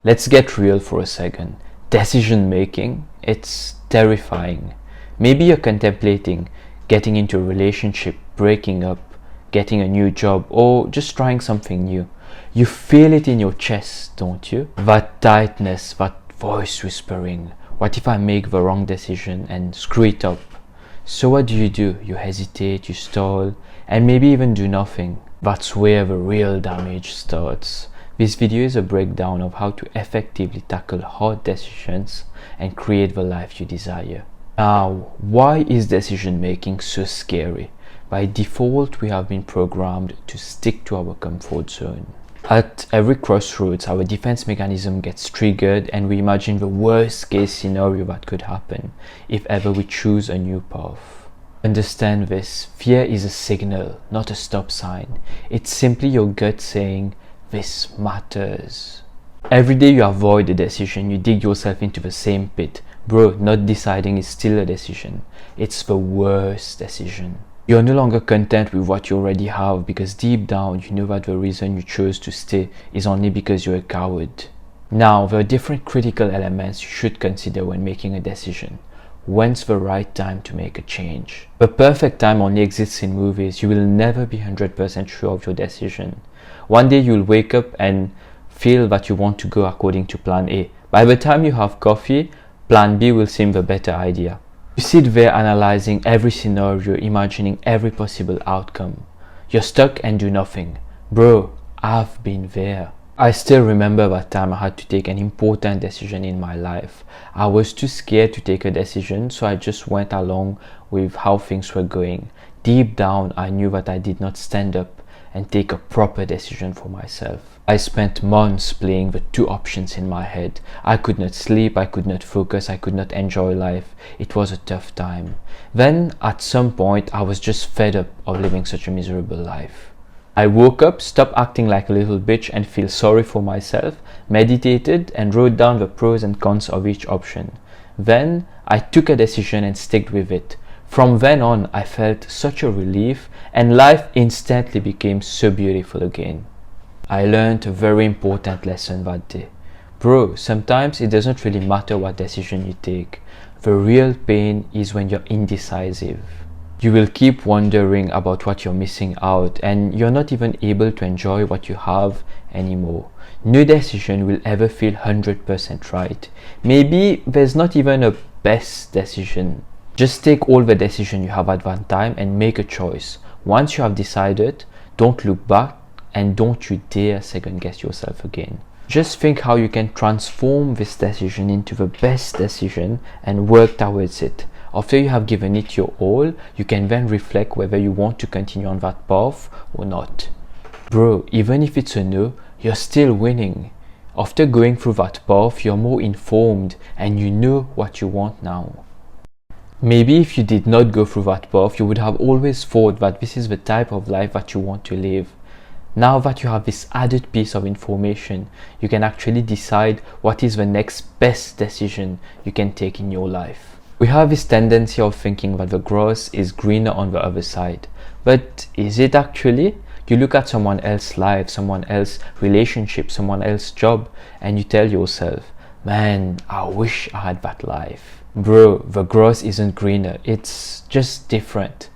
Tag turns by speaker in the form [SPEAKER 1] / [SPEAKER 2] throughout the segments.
[SPEAKER 1] Let's get real for a second. Decision making, it's terrifying. Maybe you're contemplating getting into a relationship, breaking up, getting a new job, or just trying something new. You feel it in your chest, don't you? That tightness, that voice whispering. What if I make the wrong decision and screw it up? So what do? You hesitate, you stall, and maybe even do nothing. That's where the real damage starts. This video is a breakdown of how to effectively tackle hard decisions and create the life you desire. Now, why is decision making so scary? By default, we have been programmed to stick to our comfort zone. At every crossroads, our defense mechanism gets triggered and we imagine the worst case scenario that could happen if ever we choose a new path. Understand this, fear is a signal, not a stop sign. It's simply your gut saying, this matters. Every day you avoid a decision, you dig yourself into the same pit. Bro, not deciding is still a decision. It's the worst decision. You're no longer content with what you already have because deep down you know that the reason you chose to stay is only because you're a coward. Now, there are different critical elements you should consider when making a decision. When's the right time to make a change? The perfect time only exists in movies. You will never be 100% sure of your decision. One day you'll wake up and feel that you want to go according to plan A. By the time you have coffee, plan B will seem the better idea. You sit there analyzing every scenario, imagining every possible outcome. You're stuck and do nothing. Bro, I've been there. I still remember that time I had to take an important decision in my life. I was too scared to take a decision, so I just went along with how things were going. Deep down, I knew that I did not stand up and take a proper decision for myself. I spent months playing the two options in my head. I could not sleep, I could not focus, I could not enjoy life. It was a tough time. Then, at some point, I was just fed up of living such a miserable life. I woke up, stopped acting like a little bitch and feel sorry for myself, meditated and wrote down the pros and cons of each option. Then, I took a decision and stuck with it. From then on, I felt such a relief and life instantly became so beautiful again. I learned a very important lesson that day. Bro, sometimes it doesn't really matter what decision you take. The real pain is when you're indecisive. You will keep wondering about what you're missing out and you're not even able to enjoy what you have anymore. No decision will ever feel 100% right. Maybe there's not even a best decision. Just take all the decisions you have at one time and make a choice. Once you have decided, don't look back and don't you dare second guess yourself again. Just think how you can transform this decision into the best decision and work towards it. After you have given it your all, you can then reflect whether you want to continue on that path or not. Bro, even if it's a no, you're still winning. After going through that path, you're more informed and you know what you want now. Maybe if you did not go through that path, you would have always thought that this is the type of life that you want to live. Now that you have this added piece of information, you can actually decide what is the next best decision you can take in your life. We have this tendency of thinking that the grass is greener on the other side. But is it actually? You look at someone else's life, someone else's relationship, someone else's job, and you tell yourself, man, I wish I had that life. Bro, the grass isn't greener, it's just different.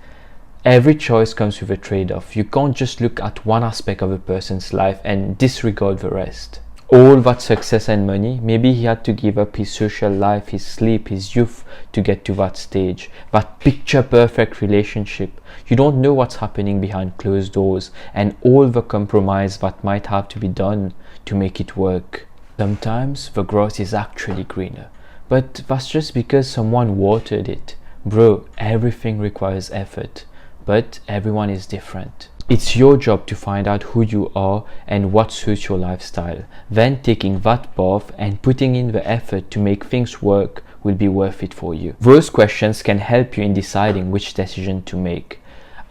[SPEAKER 1] Every choice comes with a trade-off. You can't just look at one aspect of a person's life and disregard the rest. All that success and money, maybe he had to give up his social life, his sleep, his youth to get to that stage. That picture perfect relationship. You don't know what's happening behind closed doors and all the compromise that might have to be done to make it work. Sometimes the grass is actually greener. But that's just because someone watered it. Bro, everything requires effort, but everyone is different. It's your job to find out who you are and what suits your lifestyle. Then taking that path and putting in the effort to make things work will be worth it for you. Those questions can help you in deciding which decision to make.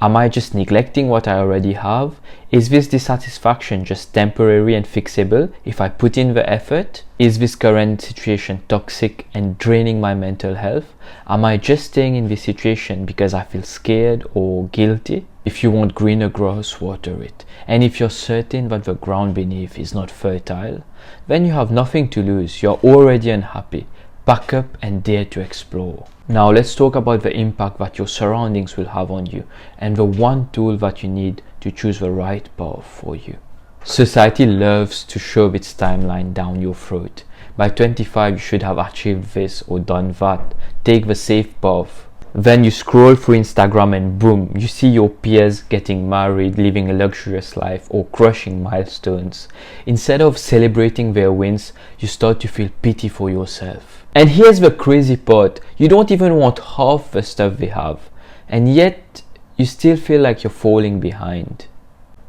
[SPEAKER 1] Am I just neglecting what I already have? Is this dissatisfaction just temporary and fixable if I put in the effort? Is this current situation toxic and draining my mental health? Am I just staying in this situation because I feel scared or guilty? If you want greener grass, water it. And if you're certain that the ground beneath is not fertile, then you have nothing to lose. You're already unhappy. Pack up and dare to explore. Now let's talk about the impact that your surroundings will have on you and the one tool that you need to choose the right path for you. Society loves to shove its timeline down your throat. By 25 you should have achieved this or done that. Take the safe path. Then you scroll through Instagram and boom, you see your peers getting married, living a luxurious life or crushing milestones. Instead of celebrating their wins, you start to feel pity for yourself. And here's the crazy part, you don't even want half the stuff they have, and yet you still feel like you're falling behind.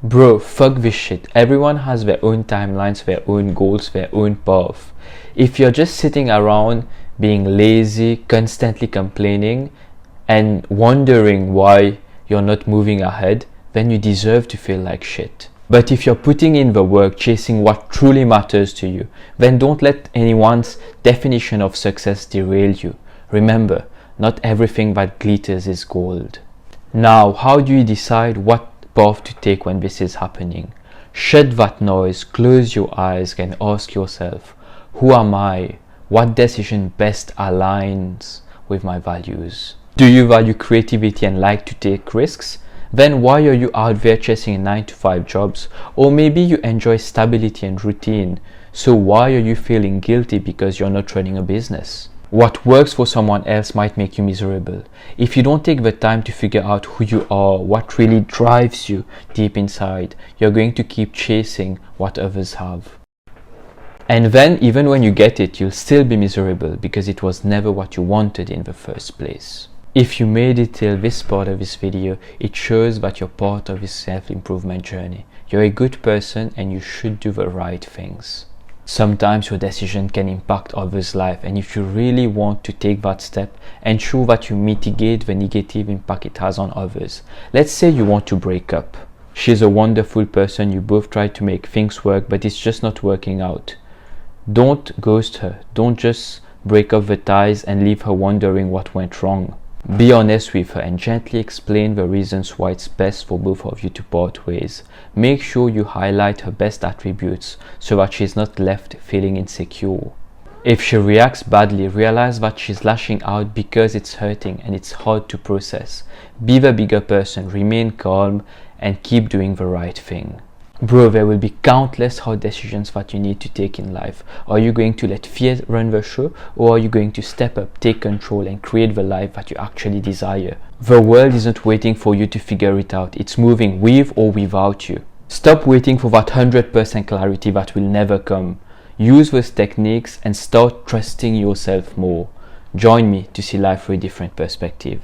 [SPEAKER 1] Bro, fuck this shit. Everyone has their own timelines, their own goals, their own path. If you're just sitting around being lazy, constantly complaining, and wondering why you're not moving ahead, then you deserve to feel like shit. But if you're putting in the work, chasing what truly matters to you, then don't let anyone's definition of success derail you. Remember, not everything that glitters is gold. Now, how do you decide what path to take when this is happening? Shut that noise, close your eyes and ask yourself, who am I? What decision best aligns with my values? Do you value creativity and like to take risks? Then why are you out there chasing 9-to-5 jobs? Or maybe you enjoy stability and routine. So why are you feeling guilty because you're not running a business? What works for someone else might make you miserable. If you don't take the time to figure out who you are, what really drives you deep inside, you're going to keep chasing what others have. And then even when you get it, you'll still be miserable because it was never what you wanted in the first place. If you made it till this part of this video, it shows that you're part of this self-improvement journey. You're a good person and you should do the right things. Sometimes your decision can impact others' life, and if you really want to take that step, ensure that you mitigate the negative impact it has on others. Let's say you want to break up. She's a wonderful person, you both try to make things work, but it's just not working out. Don't ghost her. Don't just break up the ties and leave her wondering what went wrong. Be honest with her and gently explain the reasons why it's best for both of you to part ways. Make sure you highlight her best attributes so that she's not left feeling insecure. If she reacts badly, realize that she's lashing out because it's hurting and it's hard to process. Be the bigger person, remain calm and keep doing the right thing. Bro, there will be countless hard decisions that you need to take in life. Are you going to let fear run the show, or are you going to step up, take control and create the life that you actually desire? The world isn't waiting for you to figure it out. It's moving with or without you. Stop waiting for that 100% clarity that will never come. Use those techniques and start trusting yourself more. Join me to see life from a different perspective.